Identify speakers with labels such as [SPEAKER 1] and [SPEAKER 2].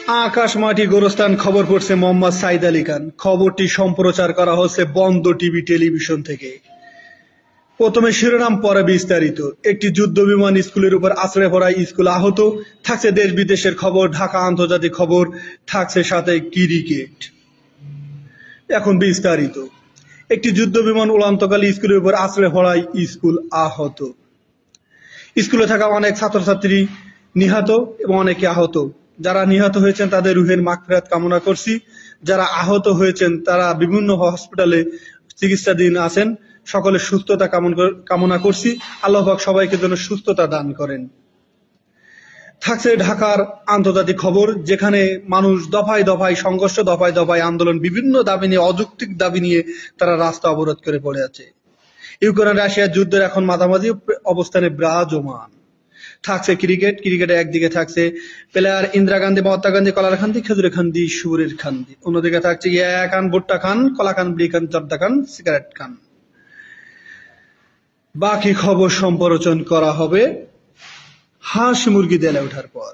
[SPEAKER 1] আকাশ মাটি গোরস্থান খবর পড়ছে মোহাম্মদ সাইদ আলী খান। খবরটি সম্প্রচার করা হচ্ছে বন্ধ টিভি টেলিভিশন থেকে। প্রথমে শিরোনাম, পরে বিস্তারিত। একটি যুদ্ধ বিমান স্কুলের উপর আছড়ে পড়ায় স্কুল আহত। থাকছে দেশ বিদেশের খবর, ঢাকা আন্তর্জাতিক খবর, থাকছে সাথে ক্রিকেট। এখন বিস্তারিত। একটি যুদ্ধ বিমান উড়ান্তকালে স্কুলের উপর আছড়ে পড়ায় স্কুল আহত। স্কুলে থাকা অনেক ছাত্রছাত্রী নিহত এবং অনেকে আহত। যারা নিহত হয়েছেন তাদের রুহের মাগফিরাত কামনা করছি। যারা আহত হয়েছেন তারা বিভিন্ন হসপিটালে চিকিৎসাধীন আছেন। সকলের সুস্থতা কামনা করছি। আল্লাহ পাক সবাইকে যেন সুস্থতা দান করেন। থাকছে ঢাকার আন্তর্জাতিক খবর, যেখানে মানুষ দফায় দফায় সংঘর্ষ, দফায় দফায় আন্দোলন, বিভিন্ন দাবি নিয়ে, অযৌক্তিক দাবি নিয়ে তারা রাস্তা অবরোধ করে পড়ে আছে। ইউক্রেন রাশিয়ার যুদ্ধের এখন মাঝামাঝি অবস্থানে বিরাজমান। থাকছে ক্রিকেট। ক্রিকেটে একদিকে থাকছে প্লেয়ার ইন্দিরা গান্ধী, মহাত্মা গান্ধী, কলার খান্দি, খেজুরে খান্দি, সুরের খান্দি। অন্যদিকে থাকছে ইয়া খান, ভুট্টা খান, কলা খান, বিড়ি খান, জর্দা খান, সিগারেট খান। বাকি খবর সম্প্রচার করা হবে হাঁস মুরগি দেলে ওঠার পর।